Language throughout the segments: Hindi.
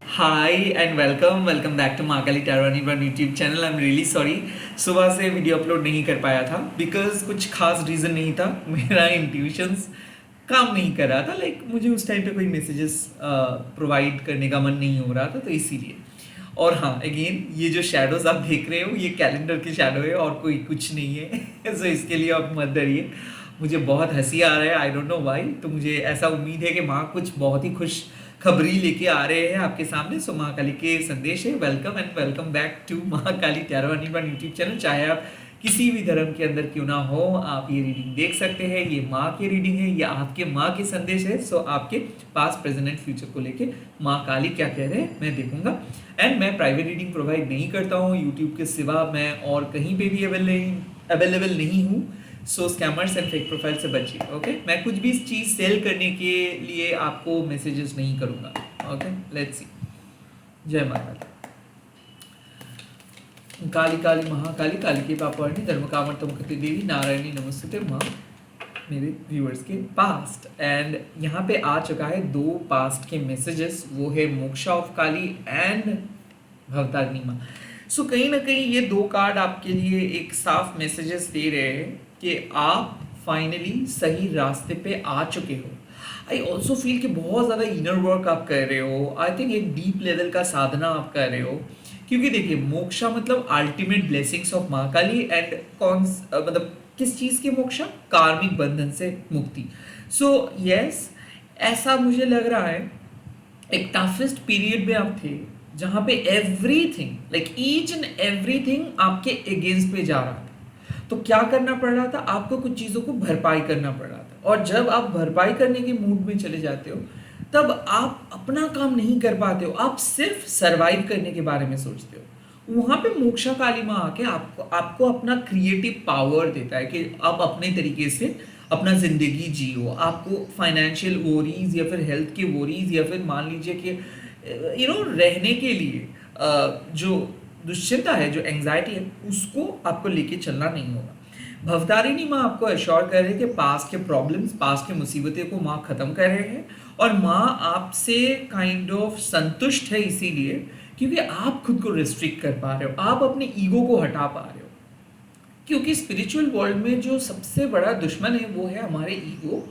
Hi and welcome back to Mahakali टैरोनी one YouTube channel. I am really sorry, सुबह से वीडियो अपलोड नहीं कर पाया था बिकॉज कुछ खास रीज़न नहीं था। मेरा इंट्यूशंस काम नहीं कर रहा था। मुझे उस टाइम पे कोई मैसेजेस प्रोवाइड करने का मन नहीं हो रहा था, तो इसीलिए। और हाँ, अगेन ये जो शेडोज आप देख रहे हो, ये कैलेंडर की शेडो है और कोई कुछ नहीं है। सो इसके लिए आप मत डरिए। मुझे बहुत हंसी आ रहा है, आई डोंट नो व्हाई। तो मुझे ऐसा उम्मीद है कि माँ कुछ बहुत ही खुश खबरी लेके आ रहे हैं आपके सामने। सो महाकाली के संदेश है। Welcome and welcome back to Mahakali tarot one YouTube channel. चाहे आप किसी भी धर्म के अंदर क्यों ना हो, आप ये रीडिंग देख सकते हैं। ये माँ की रीडिंग है, ये आपके माँ के संदेश है। सो आपके पास प्रेजेंट एंड फ्यूचर को लेके माँ काली क्या कह रहे हैं मैं देखूंगा। एंड मैं प्राइवेट रीडिंग प्रोवाइड नहीं करता हूँ यूट्यूब के सिवा। मैं और कहीं पे भी अवेलेबल नहीं हूँ। सो स्कैमर्स एंड फेक प्रोफाइल से बचिए। ओके, मैं कुछ भी चीज़ सेल करने के लिए आपको मैसेजेस नहीं करूँगा। Okay, let's see. जय माता दी। काली काली महाकाली, काली के पापवर्णी, धर्म कामर तमकती देवी, नारायणी नमस्ते माँ। मेरे व्यूअर्स के पास्ट एंड यहाँ पे आ चुका है दो पास्ट के मैसेजेस। वो है मोक्षा ऑफ काली एंड भवतारिणी माँ। सो कहीं ना कहीं ये दो कार्ड आपके लिए एक साफ मैसेजेस दे रहे हैं कि आप फाइनली सही रास्ते पे आ चुके हो। आई ऑल्सो फील कि बहुत ज़्यादा इनर वर्क आप कर रहे हो। आई थिंक एक डीप लेवल का साधना आप कर रहे हो, क्योंकि देखिए मोक्षा मतलब ultimate blessings of Mahakali. And कौन मतलब किस चीज़ की मोक्षा? कार्मिक बंधन से मुक्ति। सो यस, ऐसा मुझे लग रहा है एक टफेस्ट पीरियड में आप थे जहां पे एवरीथिंग ईच एंड एवरीथिंग आपके अगेंस्ट पे जा रहा था। तो क्या करना पड़ रहा था? आपको कुछ चीज़ों को भरपाई करना पड़ रहा था। और जब आप भरपाई करने के मूड में चले जाते हो, तब आप अपना काम नहीं कर पाते हो। आप सिर्फ सरवाइव करने के बारे में सोचते हो। वहां पे मोक्षा काली माँ आके आपको अपना क्रिएटिव पावर देता है कि आप अपने तरीके से अपना जिंदगी जियो। आपको फाइनेंशियल वोरीज या फिर हेल्थ के वोरीज या फिर मान लीजिए कि रहने के लिए जो दुश्चिंता है, जो एंग्जाइटी है, उसको आपको लेके चलना नहीं होगा। भवतारिणी माँ आपको अश्योर कर रहे हैं कि पास के प्रॉब्लम्स, पास के मुसीबतें को माँ खत्म कर रहे हैं। और माँ आपसे काइंड ऑफ संतुष्ट है, इसीलिए क्योंकि आप खुद को रिस्ट्रिक्ट कर पा रहे हो, आप अपने ईगो को हटा पा रहे हो। क्योंकि स्पिरिचुअल वर्ल्ड में जो सबसे बड़ा दुश्मन है वो है हमारे ईगो।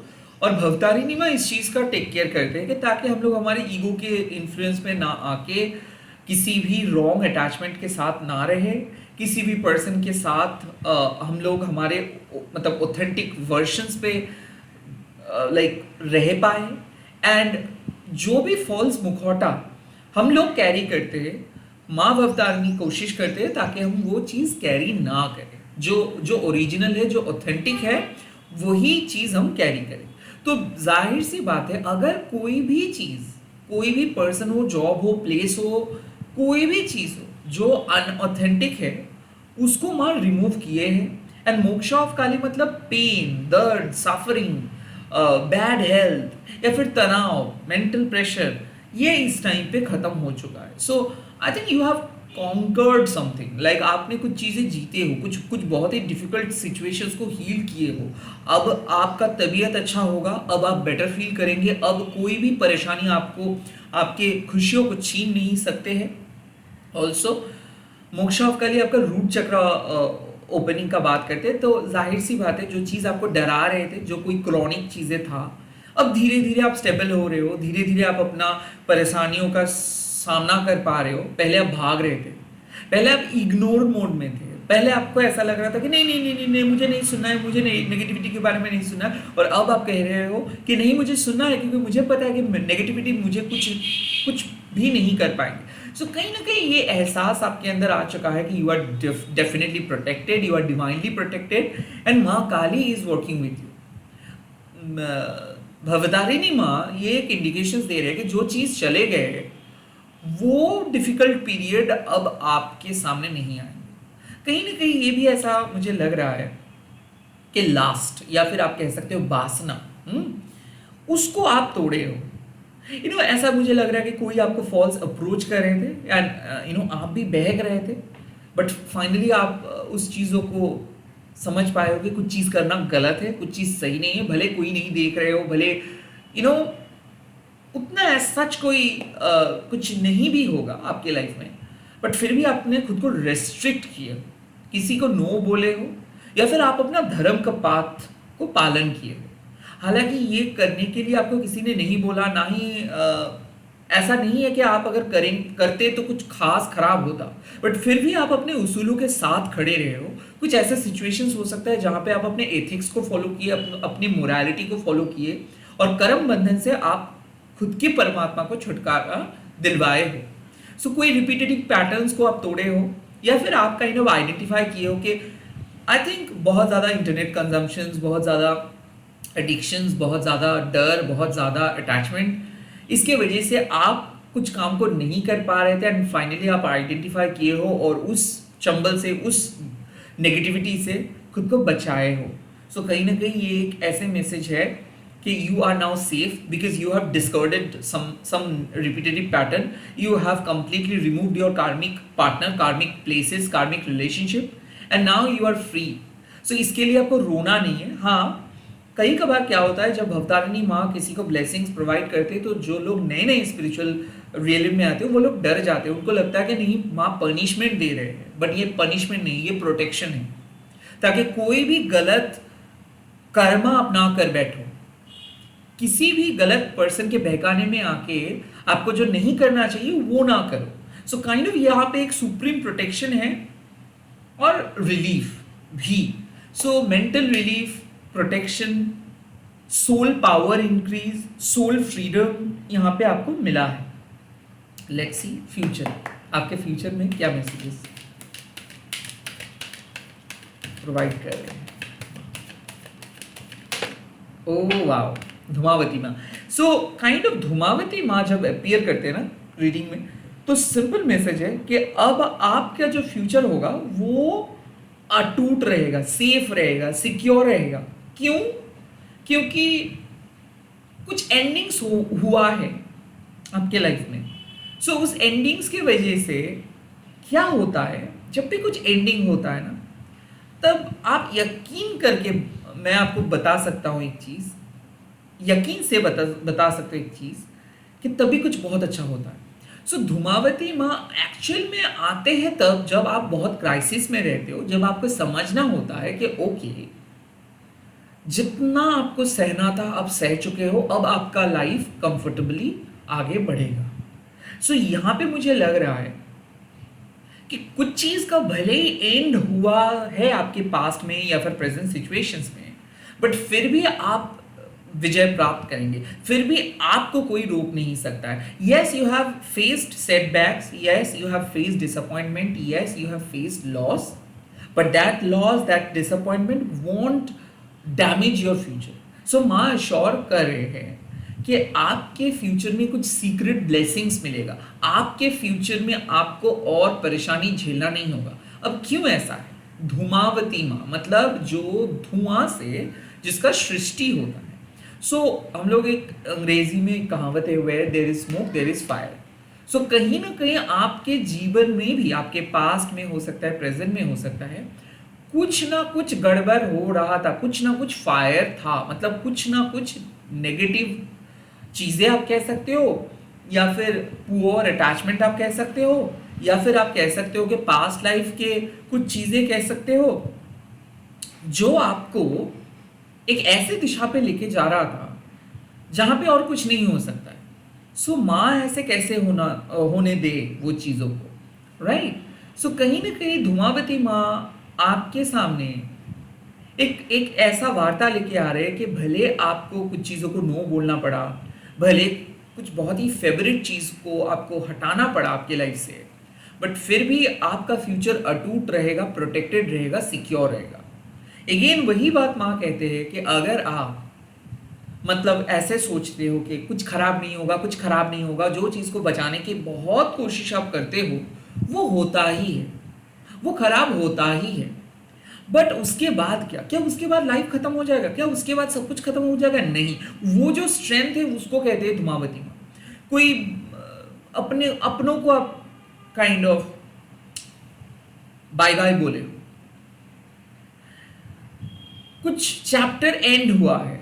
और भवतारिणी माँ इस चीज़ का टेक केयर करते हैं कि ताकि हम लोग हमारे ईगो के इन्फ्लुएंस में ना आके किसी भी रॉन्ग अटैचमेंट के साथ ना रहे, किसी भी पर्सन के साथ हम लोग हमारे मतलब ऑथेंटिक वर्शंस पे रह पाए। एंड जो भी फॉल्स मुखौटा हम लोग कैरी करते हैं, माँ भवतारिणी कोशिश करते हैं ताकि हम वो चीज़ कैरी ना करें। जो ओरिजिनल है, जो ऑथेंटिक है, वही चीज़ हम कैरी करें। तो जाहिर सी बात है, अगर कोई भी चीज़, कोई भी पर्सन हो, जॉब हो, प्लेस हो, कोई भी चीज़ हो जो अनऑथेंटिक है, उसको माँ रिमूव किए हैं। एंड मोक्षा ऑफ काली मतलब पेन, दर्द, सफरिंग, बैड हेल्थ या फिर तनाव, मेंटल प्रेशर, ये इस टाइम पे खत्म हो चुका है। So I think you have conquered something. आपने कुछ चीज़ें जीते हो, कुछ बहुत ही डिफिकल्ट सिचुएशंस को हील किए हो। अब आपका तबीयत अच्छा होगा, अब आप बेटर फील करेंगे। अब कोई भी परेशानी आपको आपके खुशियों को छीन नहीं सकते हैं। ऑल्सो मोक्षा ऑफ काली आपका रूट चक्र ओपनिंग का बात करते हैं, तो जाहिर सी बात है जो चीज़ आपको डरा रहे थे, जो कोई क्रॉनिक चीज़ें था, अब धीरे धीरे आप स्टेबल हो रहे हो, धीरे धीरे आप अपना परेशानियों का सामना कर पा रहे हो। पहले आप भाग रहे थे, पहले आप इग्नोर मोड में थे, पहले आपको ऐसा लग रहा था कि नहीं नहीं नहीं नहीं, नहीं मुझे नहीं सुनना है, मुझे नहीं नेगेटिविटी के बारे में नहीं सुनना है। और अब आप कह रहे हो कि नहीं मुझे सुनना है, क्योंकि मुझे पता है कि नेगेटिविटी मुझे कुछ भी नहीं कर पाएंगे। सो कहीं ना कहीं ये एहसास आपके अंदर आ चुका है कि you are definitely protected, you are divinely protected and Maa Kali is working with you. Bhavatarini माँ ये एक इंडिकेशंस दे रहे हैं कि जो चीज़ चले गए, वो डिफिकल्ट पीरियड अब आपके सामने नहीं आएंगे। कहीं ना कहीं ये भी ऐसा मुझे लग रहा है कि लास्ट या फिर आप कह सकते हो वासना, उसको आप तोड़े हो। ऐसा मुझे लग रहा है कि कोई आपको फॉल्स अप्रोच कर रहे थे एंड आप भी बहक रहे थे, बट फाइनली आप उस चीज़ों को समझ पाए हो कि कुछ चीज़ करना गलत है, कुछ चीज़ सही नहीं है। भले कोई नहीं देख रहे हो, भले उतना सच कोई कुछ नहीं भी होगा आपके लाइफ में, बट फिर भी आपने खुद को रेस्ट्रिक्ट किया, किसी को नो बोले हो, या फिर आप अपना धर्म का पाथ को पालन किए हो। हालांकि ये करने के लिए आपको किसी ने नहीं बोला, ना ही ऐसा नहीं है कि आप अगर करते तो कुछ खास खराब होता, बट फिर भी आप अपने उसूलों के साथ खड़े रहे हो। कुछ ऐसे सिचुएशंस हो सकता है जहाँ पे आप अपने एथिक्स को फॉलो किए, अपनी मोरालिटी को फॉलो किए, और कर्म बंधन से आप खुद के परमात्मा को छुटकारा दिलवाए हो। सो कोई रिपीटेटिव पैटर्न्स को आप तोड़े हो, या फिर आप काइंड ऑफ आइडेंटिफाई किए हो कि आई थिंक बहुत ज़्यादा इंटरनेट कंजम्पशंस, बहुत ज़्यादा एडिक्शंस, बहुत ज़्यादा डर, बहुत ज़्यादा अटैचमेंट, इसके वजह से आप कुछ काम को नहीं कर पा रहे थे, एंड फाइनली आप आइडेंटिफाई किए हो और उस चंबल से, उस नेगेटिविटी से खुद को बचाए हो। सो कहीं ना कहीं ये एक ऐसे मैसेज है कि you are now safe because you have discovered some repetitive pattern, you have completely removed your karmic partner, karmic places, karmic relationship, and now you are free. So इसके लिए आपको रोना नहीं है। हाँ, कई कबार क्या होता है, जब भवतारिणी माँ किसी को ब्लेसिंग्स प्रोवाइड करते हैं, तो जो लोग नए नए स्पिरिचुअल रियलिज्म में आते हैं वो लोग डर जाते हैं, उनको लगता है कि नहीं माँ पनिशमेंट दे रहे हैं, बट ये पनिशमेंट नहीं, ये प्रोटेक्शन है, ताकि कोई भी गलत कर्मा अपना कर बैठो, किसी भी गलत पर्सन के बहकाने में आके आपको जो नहीं करना चाहिए वो ना करो। सो काइंड ऑफ यहाँ पे एक सुप्रीम प्रोटेक्शन है और रिलीफ भी। So mental relief, protection, soul power increase, soul freedom यहाँ पे आपको मिला है। लेट्स सी फ्यूचर, आपके फ्यूचर में क्या मैसेजेस प्रोवाइड कर रहे हैं। ओह वाओ, धूमावती माँ। सो काइंड ऑफ धूमावती माँ जब अपीयर करते हैं ना रीडिंग में, तो सिंपल मैसेज है कि अब आपका जो फ्यूचर होगा वो अटूट रहेगा, सेफ रहेगा, सिक्योर रहेगा। क्यों? क्योंकि कुछ एंडिंग्स हुआ है आपके लाइफ में। सो उस एंडिंग्स की वजह से क्या होता है, जब भी कुछ एंडिंग होता है ना, तब आप यकीन करके, मैं आपको बता सकता हूँ एक चीज़, यकीन से बता सकते हो एक चीज़, कि तभी कुछ बहुत अच्छा होता है। सो धूमावती माँ एक्चुअल में आते हैं तब जब आप बहुत क्राइसिस में रहते हो, जब आपको समझना होता है कि ओके, जितना आपको सहना था आप सह चुके हो, अब आपका लाइफ कंफर्टेबली आगे बढ़ेगा। सो यहाँ पे मुझे लग रहा है कि कुछ चीज़ का भले ही एंड हुआ है आपके पास्ट में या फिर प्रेजेंट सिचुएशंस में, बट फिर भी आप विजय प्राप्त करेंगे, फिर भी आपको कोई रोक नहीं सकता है। Yes, you have faced setbacks, yes you have faced disappointment, yes you have faced loss, but that loss, that disappointment won't damage your future. So माँ श्योर कर रहे हैं कि आपके फ्यूचर में कुछ सीक्रेट ब्लेसिंग्स मिलेगा, आपके फ्यूचर में आपको और परेशानी झेलना नहीं होगा। अब क्यों ऐसा है? धूमावती माँ मतलब जो धुआं से जिसका सृष्टि होता है। सो हम लोग एक अंग्रेजी में कहावत है, where there is smoke there is fire. So कहीं ना कहीं आपके जीवन में भी, आपके पास्ट में हो सकता है, प्रेजेंट में हो सकता है, कुछ ना कुछ गड़बड़ हो रहा था, कुछ ना कुछ फायर था, मतलब कुछ ना कुछ नेगेटिव चीज़ें आप कह सकते हो, या फिर पुअर अटैचमेंट आप कह सकते हो, या फिर आप कह सकते हो कि पास्ट लाइफ के कुछ चीज़ें कह सकते हो जो आपको एक ऐसे दिशा पे लेके जा रहा था जहाँ पे और कुछ नहीं हो सकता है। सो माँ ऐसे कैसे होने दे वो चीज़ों को, राइट? सो कहीं ना कहीं धूमावती माँ आपके सामने एक ऐसा वार्ता लेके आ रहे हैं कि भले आपको कुछ चीज़ों को नो बोलना पड़ा, भले कुछ बहुत ही फेवरेट चीज़ को आपको हटाना पड़ा आपके लाइफ से, बट फिर भी आपका फ्यूचर अटूट रहेगा, प्रोटेक्टेड रहेगा, सिक्योर रहेगा। अगेन वही बात माँ कहते हैं कि अगर आप मतलब ऐसे सोचते हो कि कुछ खराब नहीं होगा, कुछ खराब नहीं होगा, जो चीज़ को बचाने की बहुत कोशिश आप करते हो वो होता ही है, वो खराब होता ही है। बट उसके बाद क्या उसके बाद लाइफ खत्म हो जाएगा? क्या उसके बाद सब कुछ खत्म हो जाएगा? नहीं। वो जो स्ट्रेंथ है उसको कहते हैं धूमावती माँ। कोई अपने अपनों को आप काइंड ऑफ बाय बाय बोले हो, कुछ चैप्टर एंड हुआ है,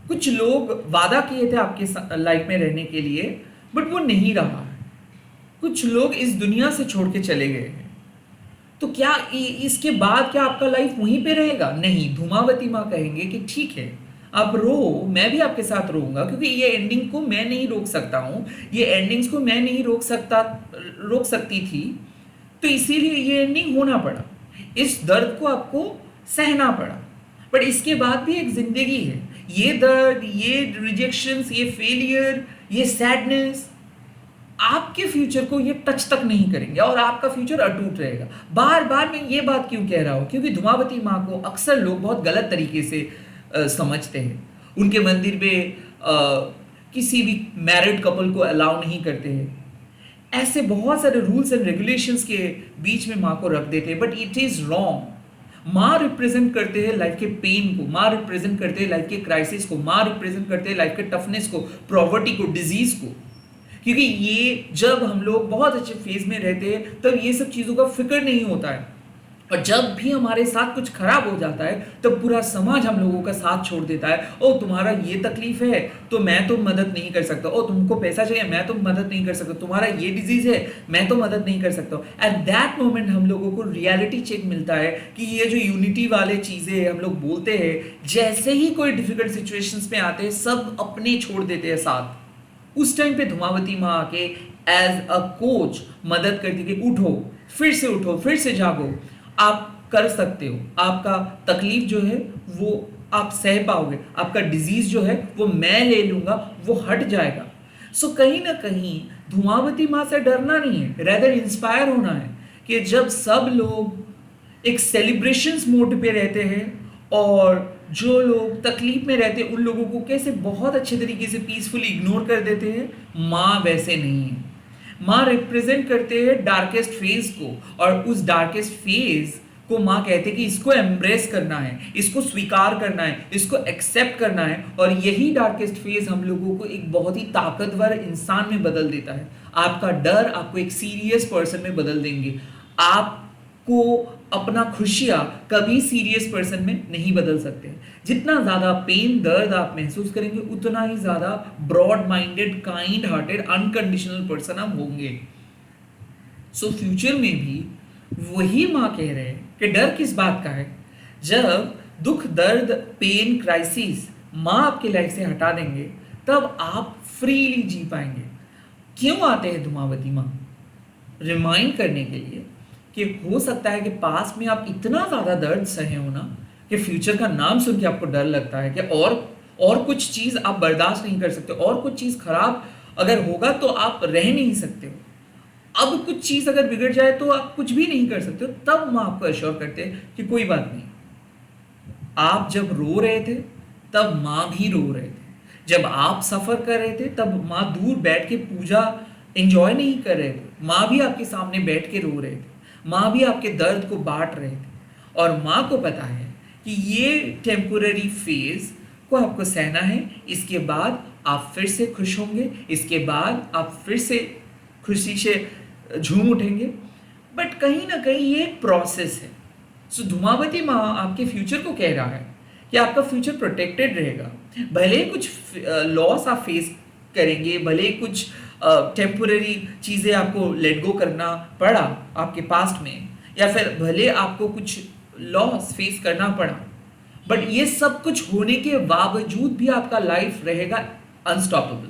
कुछ लोग वादा किए थे आपके लाइफ में रहने के लिए, बट वो नहीं रहा है। कुछ लोग इस दुनिया से छोड़ के चले गए हैं। तो क्या इसके बाद क्या आपका लाइफ वहीं पे रहेगा? नहीं, धूमावती माँ कहेंगे कि ठीक है, आप रो, मैं भी आपके साथ रोऊंगा, क्योंकि ये एंडिंग को मैं नहीं रोक सकता हूँ, ये एंडिंग्स को मैं नहीं रोक सकती थी, तो इसीलिए ये एंडिंग होना पड़ा। इस दर्द को आपको सहना पड़ा, बट इसके बाद भी एक जिंदगी है। ये दर्द, ये रिजेक्शंस, ये फेलियर, ये सैडनेस आपके फ्यूचर को ये टच तक नहीं करेंगे और आपका फ्यूचर अटूट रहेगा। बार बार मैं ये बात क्यों कह रहा हूँ? क्योंकि धूमावती माँ को अक्सर लोग बहुत गलत तरीके से समझते हैं। उनके मंदिर में किसी भी मैरिड कपल को अलाउ नहीं करते हैं। ऐसे बहुत सारे रूल्स एंड रेगुलेशंस के बीच में माँ को रख देते हैं, बट इट इज रॉन्ग। माँ रिप्रेजेंट करते हैं लाइफ के पेन को, माँ रिप्रेजेंट करते हैं लाइफ के क्राइसिस को, माँ रिप्रेजेंट करते हैं लाइफ के टफनेस को, प्रॉवर्टी को, डिजीज को। क्योंकि ये जब हम लोग बहुत अच्छे फेज में रहते हैं तब ये सब चीज़ों का फिक्र नहीं होता है, और जब भी हमारे साथ कुछ खराब हो जाता है तब पूरा समाज हम लोगों का साथ छोड़ देता है। ओ तुम्हारा ये तकलीफ है तो मैं तो मदद नहीं कर सकता, ओ तुमको पैसा चाहिए मैं तो मदद नहीं कर सकता, तुम्हारा ये डिजीज है मैं तो मदद नहीं कर सकता। एट दैट मोमेंट हम लोगों को रियलिटी चेक मिलता है कि ये जो यूनिटी वाले चीज़ें हम लोग बोलते हैं, जैसे ही कोई डिफिकल्ट सिचुएशंस में आते हैं सब अपने छोड़ देते हैं साथ। उस टाइम पे धूमावती माँ आके एज अ कोच मदद करती कि उठो, फिर से जागो, आप कर सकते हो, आपका तकलीफ जो है वो आप सह पाओगे, आपका डिजीज जो है वो मैं ले लूंगा, वो हट जाएगा। सो कहीं ना कहीं धूमावती माँ से डरना नहीं है, रेदर इंस्पायर होना है कि जब सब लोग एक सेलिब्रेशंस मोड पे रहते हैं और जो लोग तकलीफ में रहते हैं उन लोगों को कैसे बहुत अच्छे तरीके से पीसफुली इग्नोर कर देते हैं, माँ वैसे नहीं है। माँ रिप्रेजेंट करते हैं डार्केस्ट फेज को, और उस डार्केस्ट फेज को माँ कहते हैं कि इसको एम्ब्रेस करना है, इसको स्वीकार करना है, इसको एक्सेप्ट करना है, और यही डार्केस्ट फेज हम लोगों को एक बहुत ही ताकतवर इंसान में बदल देता है। आपका डर आपको एक सीरियस पर्सन में बदल देंगे। आपको अपना खुशियाँ कभी सीरियस पर्सन में नहीं बदल सकते। जितना ज़्यादा पेन, दर्द आप महसूस करेंगे उतना ही ज़्यादा broad minded, kind hearted, unconditional person आप होंगे। सो फ्यूचर में भी वही माँ कह रहे हैं कि डर किस बात का है? जब दुख, दर्द, पेन, क्राइसिस माँ आपकी लाइफ से हटा देंगे तब आप फ्रीली जी पाएंगे। क्यों आते हैं धूमावती माँ? रिमाइंड करने के लिए कि हो सकता है कि पास में आप इतना ज़्यादा दर्द सहे हो ना कि फ्यूचर का नाम सुन के आपको डर लगता है कि और कुछ चीज़ आप बर्दाश्त नहीं कर सकते, और कुछ चीज़ खराब अगर होगा तो आप रह नहीं सकते हो। अब कुछ चीज़ अगर बिगड़ जाए तो आप कुछ भी नहीं कर सकते हो। तब माँ आपको एश्योर करते हैं कि कोई बात नहीं। आप जब रो रहे थे तब माँ भी रो रहे थे। जब आप सफ़र कर रहे थे तब माँ दूर बैठ के पूजा एंजॉय नहीं कर रहे थे, माँ भी आपके सामने बैठ के रो रहे थे, माँ भी आपके दर्द को बांट रहे थे। और माँ को पता है कि ये टेम्पोररी फेज को आपको सहना है, इसके बाद आप फिर से खुश होंगे, इसके बाद आप फिर से खुशी से झूम उठेंगे। बट कहीं ना कहीं ये एक प्रोसेस है। सो धूमावती माँ आपके फ्यूचर को कह रहा है कि आपका फ्यूचर प्रोटेक्टेड रहेगा। भले ही कुछ लॉस आप फेस करेंगे, भले ही कुछ टेम्पोररी चीज़ें आपको लेट गो करना पड़ा आपके पास्ट में, या फिर भले आपको कुछ लॉस फेस करना पड़ा, बट ये सब कुछ होने के बावजूद भी आपका लाइफ रहेगा अनस्टॉपेबल।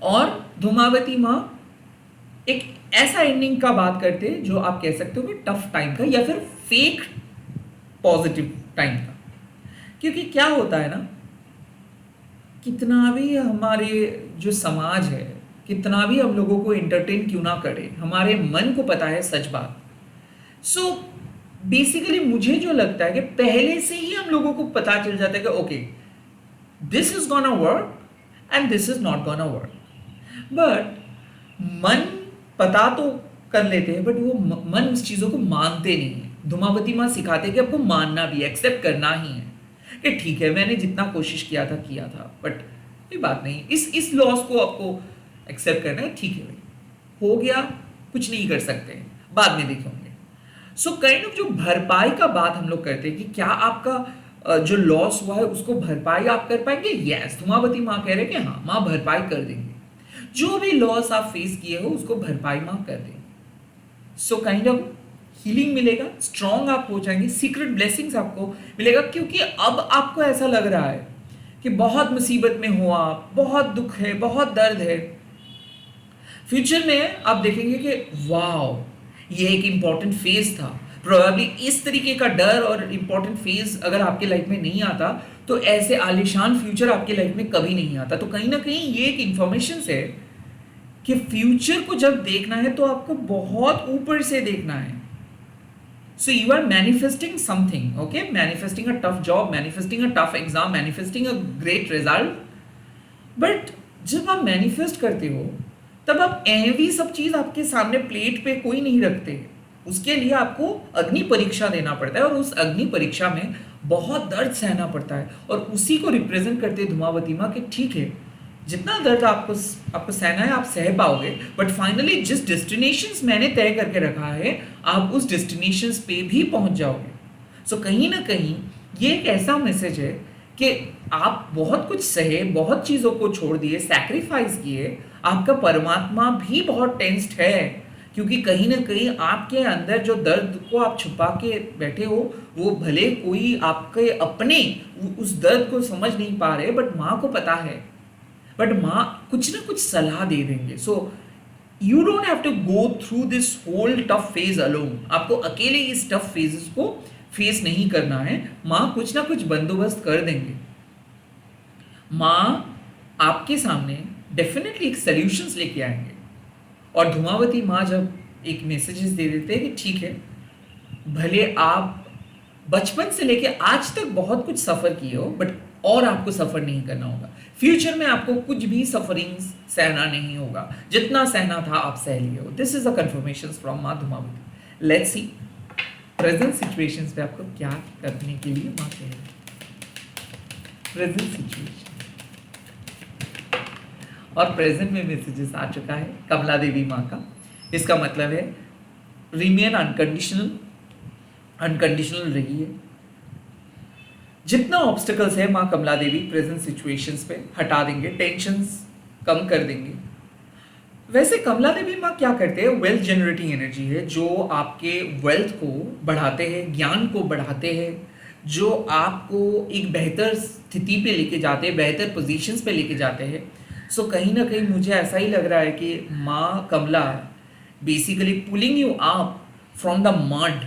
और धूमावती माँ एक ऐसा एंडिंग का बात करते हैं जो आप कह सकते हो कि टफ टाइम का या फिर फेक पॉजिटिव टाइम का। क्योंकि क्या होता है ना, कितना भी हमारे जो समाज है, कितना भी हम लोगों को एंटरटेन क्यों ना करे, हमारे मन को पता है सच बात। सो बेसिकली मुझे जो लगता है कि पहले से ही हम लोगों को पता चल जाता है कि okay this is gonna work and this is not gonna work. But मन पता तो कर लेते हैं, बट वो मन उस चीज़ों को मानते नहीं है। धूमावती माँ सिखाते हैं कि आपको मानना भी, एक्सेप्ट करना ही है कि ठीक है मैंने जितना कोशिश किया था, बट कोई बात नहीं, इस लॉस को आपको एक्सेप्ट करना है। ठीक है भाई, हो गया, कुछ नहीं कर सकते, बाद में देखेंगे। सो काइंड ऑफ जो भरपाई का बात हम लोग करते हैं कि क्या आपका जो लॉस हुआ है उसको भरपाई आप कर पाएंगे? यस, धुमावती माँ कह रहे हैं कि हाँ, माँ भरपाई कर देंगे। जो भी लॉस आप फेस किए हो उसको भरपाई माँ कर देंगे। सो काइंड ऑफ हीलिंग मिलेगा, स्ट्रॉन्ग आप हो जाएंगे, सीक्रेट ब्लेसिंग्स आपको मिलेगा, क्योंकि अब आपको ऐसा लग रहा है कि बहुत मुसीबत में हो आप, बहुत दुख है, बहुत दर्द है। फ्यूचर में आप देखेंगे कि वाओ, ये एक इंपॉर्टेंट फेज था। प्रोबेबली इस तरीके का डर और इंपॉर्टेंट फेज अगर आपके लाइफ में नहीं आता तो ऐसे आलिशान फ्यूचर आपके लाइफ में कभी नहीं आता। तो कहीं ना कहीं ये एक इंफॉर्मेशन है कि फ्यूचर को जब देखना है तो आपको बहुत ऊपर से देखना है। So you are manifesting something, okay, manifesting a tough job, manifesting a tough exam, manifesting a great result. But जब आप मैनिफेस्ट करते हो तब आप ऐवी सब चीज आपके सामने प्लेट पे कोई नहीं रखते। उसके लिए आपको अग्नि परीक्षा देना पड़ता है और उस अग्नि परीक्षा में बहुत दर्द सहना पड़ता है। और उसी को रिप्रेजेंट करते धुमावती माँ कि ठीक है, जितना दर्द आपको सहना है आप सह पाओगे, बट फाइनली जिस डेस्टिनेशंस मैंने तय करके रखा है आप उस डेस्टिनेशंस पे भी पहुंच जाओगे। सो कहीं ना कहीं ये एक ऐसा मैसेज है कि आप बहुत कुछ सहे, बहुत चीज़ों को छोड़ दिए, सैक्रिफाइस किए, आपका परमात्मा भी बहुत टेंस्ड है, क्योंकि कहीं ना कहीं आपके अंदर जो दर्द को आप छुपा के बैठे हो वो भले कोई आपके अपने उस दर्द को समझ नहीं पा रहे, बट माँ को पता है, बट माँ कुछ ना कुछ सलाह दे देंगे। So you don't have to go through this whole tough phase alone. आपको अकेले इस टफ फेजेस को फेस नहीं करना है, माँ कुछ ना कुछ बंदोबस्त कर देंगे। माँ आपके सामने डेफिनेटली एक सॉल्यूशंस लेके आएंगे। और धुमावती माँ जब एक मैसेजेस दे देते हैं कि ठीक है, भले आप बचपन से लेके आज तक बहुत कुछ सफ़र किए हो, बट और आपको सफ़र नहीं करना होगा। फ्यूचर में आपको कुछ भी सफरिंग्स सहना नहीं होगा, जितना सहना था आप सह लिए हो। This is a confirmation from Maa Dhumavati. Let's see present situations पे आपको क्या करने के लिए माँ कह रही है। प्रेजेंट सिचुएशन और प्रेजेंट में मैसेजेस आ चुका है कमला देवी माँ का। इसका मतलब है रिमेन अनकंडीशनल, अनकंडीशनल रहिए। जितना ऑब्स्टिकल्स है माँ कमला देवी प्रेजेंट सिचुएशंस पे हटा देंगे, टेंशंस कम कर देंगे। वैसे कमला देवी माँ क्या करते हैं, वेल्थ जनरेटिंग एनर्जी है, जो आपके वेल्थ को बढ़ाते हैं, ज्ञान को बढ़ाते हैं, जो आपको एक बेहतर स्थिति पे लेके जाते हैं, बेहतर पोजीशंस पे लेके जाते हैं। सो कहीं ना कहीं मुझे ऐसा ही लग रहा है कि Maa Kamala basically pulling you up from the mud.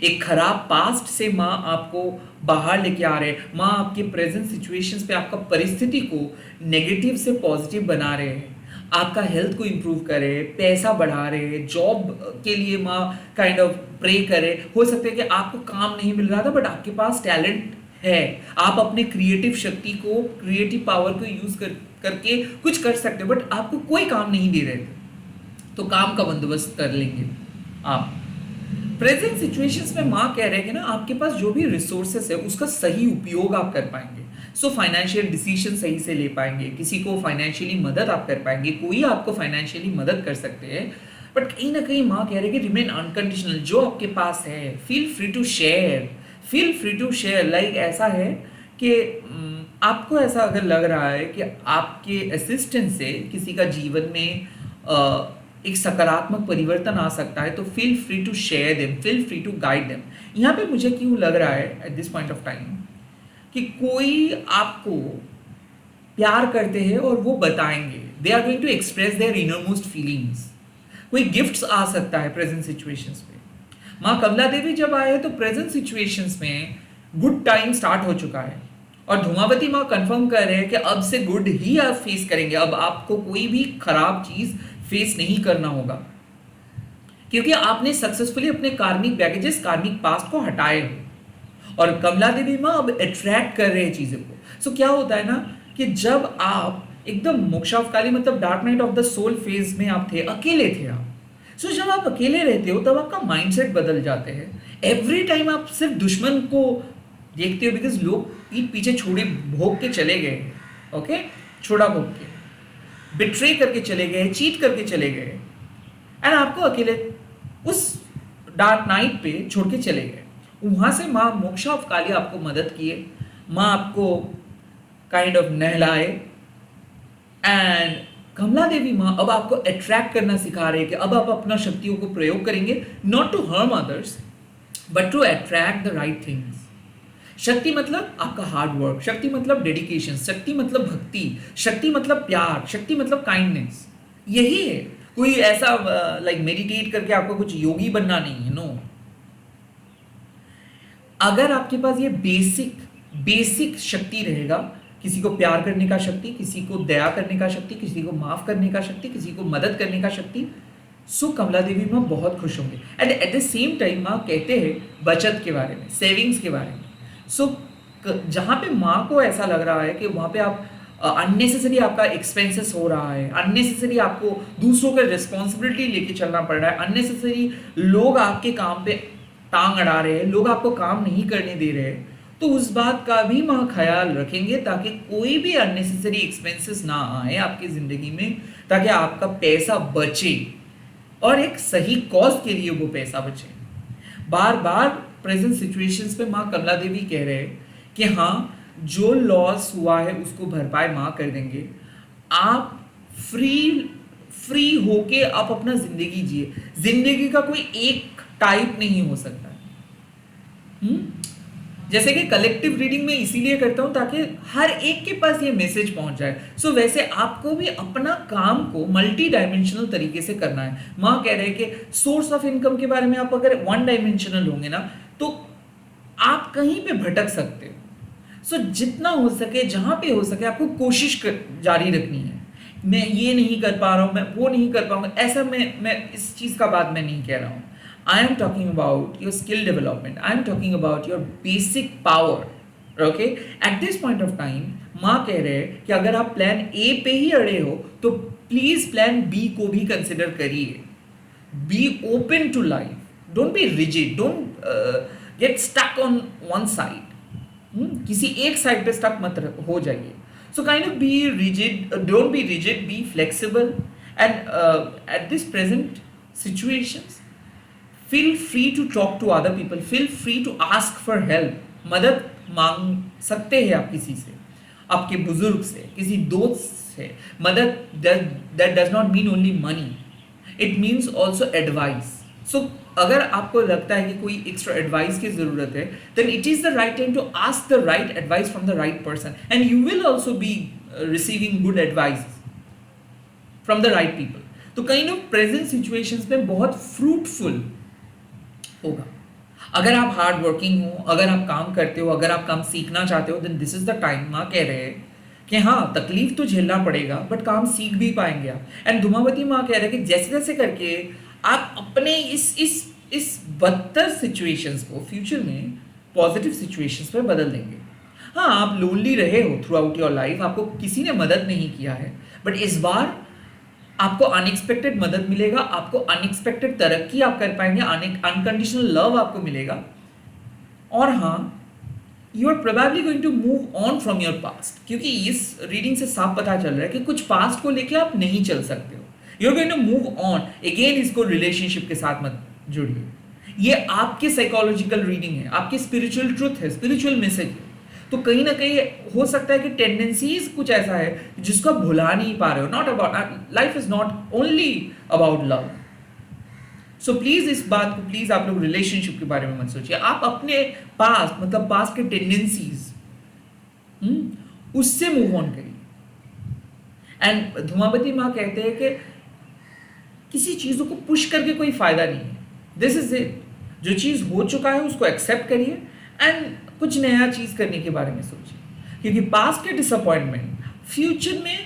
एक खराब पास्ट से माँ आपको बाहर लेके आ रहे हैं। माँ आपके प्रेजेंट सिचुएशंस पे आपका परिस्थिति को नेगेटिव से पॉजिटिव बना रहे हैं, आपका हेल्थ को इम्प्रूव कर रहे हैं, पैसा बढ़ा रहे हैं, जॉब के लिए माँ काइंड ऑफ प्रे करे। हो सकता है कि आपको काम नहीं मिल रहा था, बट आपके पास टैलेंट है, आप अपने क्रिएटिव शक्ति को, क्रिएटिव पावर को यूज करके कुछ कर सकते हो, बट आपको कोई काम नहीं दे रहे थे, तो काम का बंदोबस्त कर लेंगे आप। प्रेजेंट सिचुएशंस में माँ कह रहे हैं कि ना आपके पास जो भी रिसोर्सेस है उसका सही उपयोग आप कर पाएंगे। सो फाइनेंशियल डिसीजन सही से ले पाएंगे, किसी को फाइनेंशियली मदद आप कर पाएंगे, कोई आपको फाइनेंशियली मदद कर सकते हैं। बट कहीं ना कहीं माँ कह रहे हैं कि रिमेन अनकंडीशनल, जो आपके पास है feel free to share, feel free to share. Like ऐसा है कि आपको ऐसा अगर लग रहा है कि आपके असिस्टेंस से किसी का जीवन में एक सकारात्मक परिवर्तन आ सकता है, तो feel free to share them, feel free to guide them. यहाँ पे मुझे क्यों लग रहा है at this point of time कि कोई आपको प्यार करते हैं और वो बताएंगे, they are going to express their innermost feelings. कोई गिफ्ट्स आ सकता है प्रेजेंट सिचुएशंस पे। माँ कमला देवी जब आए तो प्रेजेंट सिचुएशंस में गुड टाइम स्टार्ट हो चुका है, और धुमावती माँ कंफर्म कर रहे हैं कि अब से गुड ही आप फेस करेंगे। अब आपको कोई भी खराब चीज फेस नहीं करना होगा, क्योंकि आपने सक्सेसफुली अपने कार्मिक बैगेजेस, कार्मिक पास्ट को हटाए हो। और कमला देवी माँ अब अट्रैक्ट कर रहे हैं चीजों को। सो क्या होता है ना कि जब आप एकदम मोक्षावकाली मतलब dark night of the soul phase में आप थे, अकेले थे आप। सो जब आप अकेले रहते हो तब आपका माइंडसेट बदल जाते हैं। एवरी टाइम आप सिर्फ दुश्मन को देखते हो, बिकॉज लोग पीठ पीछे छोड़े भोग के चले गए, ओके, छोड़ा भोग के, बिट्रे करके चले गए, चीट करके चले गए, एंड आपको अकेले उस डार्क नाइट पे छोड़ के चले गए। वहां से माँ मोक्षा ऑफ काली आपको मदद किए, माँ आपको काइंड ऑफ नहलाए, एंड कमला देवी माँ अब आपको अट्रैक्ट करना सिखा रहे हैं कि अब आप अपना शक्तियों को प्रयोग करेंगे, not to harm others but to attract the right things. शक्ति मतलब आपका हार्ड वर्क, शक्ति मतलब डेडिकेशन, शक्ति मतलब भक्ति, शक्ति मतलब प्यार, शक्ति मतलब काइंडनेस। यही है। कोई ऐसा लाइक मेडिटेट करके आपको कुछ योगी बनना नहीं है, नो। अगर आपके पास ये बेसिक शक्ति रहेगा, किसी को प्यार करने का शक्ति, किसी को दया करने का शक्ति, किसी को माफ करने का शक्ति, किसी को मदद करने का शक्ति, सो कमला देवी माँ बहुत खुश होंगे। And at the same time माँ कहते हैं बचत के बारे में, सेविंग्स के बारे में। सो जहाँ पे माँ को ऐसा लग रहा है कि वहाँ पे आप अननेसेसरी आपका एक्सपेंसेस हो रहा है, अननेसेसरी आपको दूसरों का रिस्पॉन्सिबिलिटी लेके चलना पड़ रहा है, अननेसेसरी लोग आपके काम पे टांग अड़ा रहे हैं, लोग आपको काम नहीं करने दे रहे हैं, तो उस बात का भी माँ ख्याल रखेंगे ताकि कोई भी अननेसेसरी एक्सपेंसेस ना आए आपकी ज़िंदगी में, ताकि आपका पैसा बचे और एक सही कॉज के लिए वो पैसा बचे। बार बार प्रेजेंट सिचुएशंस पे माँ कमला देवी कह रहे हैं कि हाँ, जो लॉस हुआ है उसको भरपाई माँ कर देंगे। आप फ्री होके आप अपना जिंदगी जिए। जिंदगी का कोई एक टाइप नहीं हो सकता। जैसे कि कलेक्टिव रीडिंग में इसीलिए करता हूं ताकि हर एक के पास ये मैसेज पहुंच जाए। सो वैसे आपको भी अपना काम को मल्टी डायमेंशनल तरीके से करना है। माँ कह रहे हैं कि सोर्स ऑफ इनकम के बारे में आप अगर वन डायमेंशनल होंगे ना तो आप कहीं पे भटक सकते हो। सो जितना हो सके, जहां पे हो सके, आपको कोशिश जारी रखनी है। मैं ये नहीं कर पा रहा हूं, मैं वो नहीं कर पाऊंगा, ऐसा मैं इस चीज का बात मैं नहीं कह रहा हूं। I am talking about your skill development. I am talking about your basic power. Okay? At this point of time, माँ कह रहे हैं कि अगर आप प्लान ए पे ही अड़े हो तो प्लीज प्लान बी को भी कंसिडर करिए। Be open to life, don't be rigid, don't get stuck on one side. किसी एक साइड पे स्टक मत हो जाइए। So kind of be rigid, don't be rigid, be flexible, and at this present situations feel free to talk to other people, feel free to ask for help. मदद मांग सकते हैं आप किसी से, आपके बुजुर्ग से, किसी दोस्त से। मदद that does not mean only money, it means also advice. So अगर आपको लगता है कि कोई एक्स्ट्रा एडवाइस की ज़रूरत है, then it is the right time to ask the right advice from the right person, and you will also be receiving good advice from the right people. तो काइंड ऑफ प्रेजेंट सिचुएशंस में बहुत फ्रूटफुल होगा। अगर आप हार्ड वर्किंग हो, अगर आप काम करते हो, अगर आप काम सीखना चाहते हो, then this is the time. माँ कह रहे हैं कि हाँ, तकलीफ तो झेलना पड़ेगा बट काम सीख भी पाएंगे आप। एंड धुमावती माँ कह रहे हैं कि जैसे जैसे करके आप अपने इस बदतर सिचुएशंस को फ्यूचर में पॉजिटिव सिचुएशंस में बदल देंगे। हाँ, आप लोनली रहे हो थ्रू आउट योर लाइफ, आपको किसी ने मदद नहीं किया है, बट इस बार आपको अनएक्सपेक्टेड मदद मिलेगा, आपको अनएक्सपेक्टेड तरक्की आप कर पाएंगे, अनकंडीशनल लव आपको मिलेगा। और हाँ, you are probably going to move on from your past, क्योंकि इस रीडिंग से साफ पता चल रहा है कि कुछ पास्ट को लेके आप नहीं चल सकते हो। You are going to move on. Again इसको रिलेशनशिप के साथ मत जोड़िए। ये आपकी साइकोलॉजिकल रीडिंग है, आपकी स्पिरिचुअल ट्रुथ है, स्पिरिचुअल मैसेज है। तो कहीं ना कहीं हो सकता है कि टेंडेंसीज कुछ ऐसा है जिसको आप भुला नहीं पा रहे हो। Not about, life is not only about love. So please इस बात को प्लीज आप लोग रिलेशनशिप के बारे में मत सोचिए। आप अपने पास्ट, मतलब पास्ट के टेंडेंसीज उससे मूव ऑन करिए। एंड धुमावती माँ कहते हैं कि किसी चीजों को पुश करके कोई फायदा नहीं है। This is it. जो चीज हो चुका है उसको एक्सेप्ट करिए एंड कुछ नया चीज करने के बारे में सोचिए, क्योंकि पास्ट के डिसअपॉइंटमेंट फ्यूचर में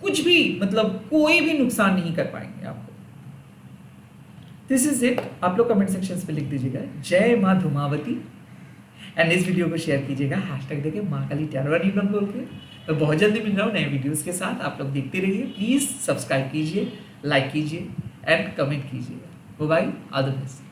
कुछ भी, मतलब कोई भी नुकसान नहीं कर पाएंगे आपको। This is it. आप लोग कमेंट सेक्शन पे लिख दीजिएगा जय माँ धुमावती, एंड इस वीडियो को शेयर कीजिएगा हैशटैग देके माँ काली टैरो नीलम बोल के। मैं बहुत जल्दी मिल रहा हूँ नए वीडियोस के साथ। आप लोग देखते रहिए। प्लीज सब्सक्राइब कीजिए, लाइक कीजिए एंड कमेंट कीजिएगा। Bye, all the best.